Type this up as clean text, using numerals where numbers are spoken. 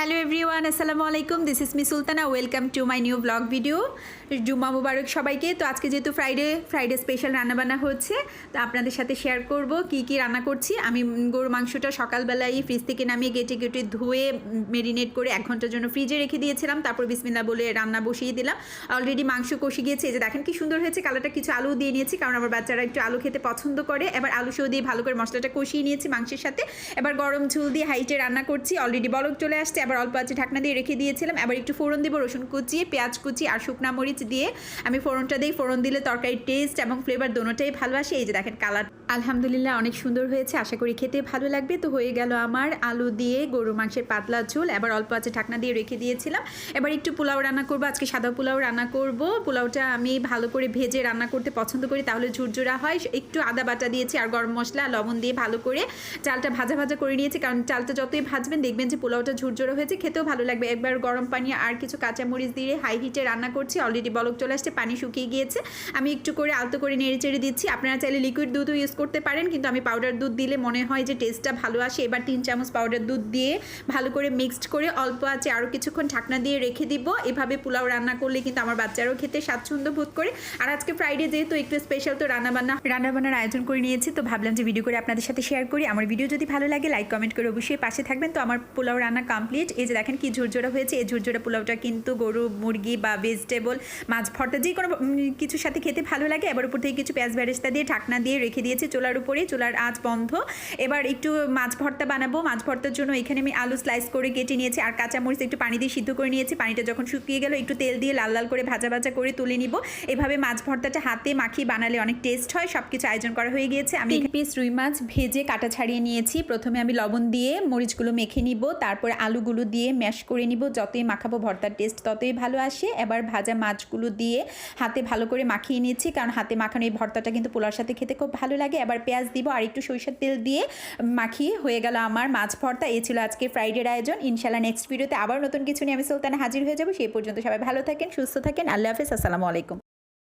Hello everyone, আসসালামু আলাইকুম। This is me Sultana. Welcome to my new blog video. জুম্মা মুবারক সবাইকে। তো আজকে যেহেতু ফ্রাইডে স্পেশাল রান্নাবান্না হচ্ছে, তো আপনাদের সাথে শেয়ার করব কি রান্না করছি। আমি গরু মাংসটা সকালবেলায় ফ্রিজ থেকে নামিয়ে কেটে ধুয়ে মেরিনেট করে 1 ঘন্টার জন্য ফ্রিজে রেখে দিয়েছিলাম। তারপর বিসমিল্লাহ বলে রান্না বসিয়ে দিলাম। অলরেডি মাংস কষে গিয়েছে। এই যে দেখেন কি সুন্দর হয়েছে কালারটা। কিছু আলু দিয়ে নিয়েছি, কারণ আমার বাচ্চারা একটু আলু খেতে পছন্দ করে। এবার আলু সহ দিয়ে ভালো করে মশলাটা কষিয়ে নিয়েছি মাংসের সাথে। এবার গরম ঝোল দিয়ে হাইটে রান্না করছি। অলরেডি বলক চলে আসছে। আবার অল্প আছে ঢাকনা দিয়ে রেখে দিয়েছিলাম। এবার একটু ফোড়ন দেবো, রসুন কুচি, পেঁয়াজ কুচি আর শুকনা মরিচ দিয়ে আমি ফোড়নটা দিই। ফোড়ন দিলে তরকারির টেস্ট এবং ফ্লেভার দোনোটাই ভালো আসে। এই যে দেখেন কালার আলহামদুলিল্লাহ অনেক সুন্দর হয়েছে। আশা করি খেতে ভালো লাগবে। তো হয়ে গেল আমার আলু দিয়ে গরু মাংসের পাতলা ঝোল। এবার অল্প আছে ঢাকনা দিয়ে রেখে দিয়েছিলাম। এবার একটু পোলাও রান্না করবো। আজকে সাদা পোলাও রান্না করব। পোলাওটা আমি ভালো করে ভেজে রান্না করতে পছন্দ করি, তাহলে ঝুরঝুরা হয়। একটু আদা বাটা দিয়েছি আর গরম মশলা লবণ দিয়ে ভালো করে চালটা ভাজা ভাজা করে নিয়েছি, কারণ চালটা যতই ভাজবেন দেখবেন যে পোলাওটা ঝুরঝুরা হয়েছে, খেতেও ভালো লাগবে। একবার গরম পানি আর কিছু কাঁচামরিচ দিয়ে হাই হিটে রান্না করছি। অলরেডি বলক চলে আসছে, পানি শুকিয়ে গিয়েছে। আমি একটু করে আলতো করে নেড়ে চেড়ে দিচ্ছি। আপনারা চাইলে লিকুইড দুধও ইউজ করতে পারেন, কিন্তু আমি পাউডার দুধ দিলে মনে হয় যে টেস্টটা ভালো আসে। এবার 3 চামচ পাউডার দুধ দিয়ে ভালো করে মিক্সড করে অল্প আছে আরও কিছুক্ষণ ঢাকনা দিয়ে রেখে দিব। এভাবে পোলাও রান্না করলে কিন্তু আমার বাচ্চারাও খেতে স্বাচ্ছন্দ্য বোধ করে। আর আজকে ফ্রাইডে যেহেতু একটু স্পেশাল, তো রান্নাবান্নার আয়োজন করে নিয়েছি। তো ভাবলাম যে ভিডিও করে আপনাদের সাথে শেয়ার করি। আমার ভিডিও যদি ভালো লাগে লাইক কমেন্ট করে অবশ্যই পাশে থাকবেন। তো আমার পোলাও রান্না কমপ্লিট। এই যে দেখেন কি ঝুরঝুরা হয়েছে। এই ঝুরঝুরা পোলাওটা কিন্তু গরু, মুরগি বা ভেজিটেবল, মাছ ভর্তা যে কোনো কিছুর সাথে খেতে ভালো লাগে। এবার উপর থেকে কিছু পেঁয়াজ বেরেস্তা দিয়ে ঢাকনা দিয়ে রেখে দিয়েছি চুলার উপরে। চুলার আঁচ বন্ধ। এবার একটু মাছ ভর্তা বানাবো। মাছ ভর্তার জন্য এখানে আমি আলু স্লাইস করে কেটে নিয়েছি আর কাঁচামরিচ একটু পানি দিয়ে সিদ্ধ করে নিয়েছি। পানিটা যখন শুকিয়ে গেল একটু তেল দিয়ে লাল লাল করে ভাজা ভাজা করে তুলে নিব। এভাবে মাছ ভর্তাটা হাতে মাখিয়ে বানালে অনেক টেস্ট হয়। সব কিছু আয়োজন করা হয়ে গিয়েছে। আমি 1 পিস রুই মাছ ভেজে কাটা ছাড়িয়ে নিয়েছি। প্রথমে আমি লবণ দিয়ে মরিচগুলো মেখে নিব, তারপর আলুগুলো দিয়ে ম্যাশ করে নিব। যতই মাখাবো ভর্তার টেস্ট ততই ভালো আসে। এবার ভাজা মাছগুলো দিয়ে হাতে ভালো করে মাখিয়ে নিচ্ছি, কারণ হাতে মাখানো এই ভর্তাটা কিন্তু পোলাওর সাথে খেতে খুব ভালো লাগে। এবার পেঁয়াজ দিব আর একটু সরিষার তেল দিয়ে মাখিয়ে হয়ে গেল আমার মাছ ভর্তা। এই ছিল আজকে ফ্রাইডের আয়োজন। ইনশাল্লাহ নেক্সট ভিডিওতে আবার নতুন কিছু নিয়ে আমি সুলতানা হাজির হয়ে যাবো। সেই পর্যন্ত সবাই ভালো থাকেন, সুস্থ থাকেন। আল্লাহ হাফেজ। আসসালামু আলাইকুম।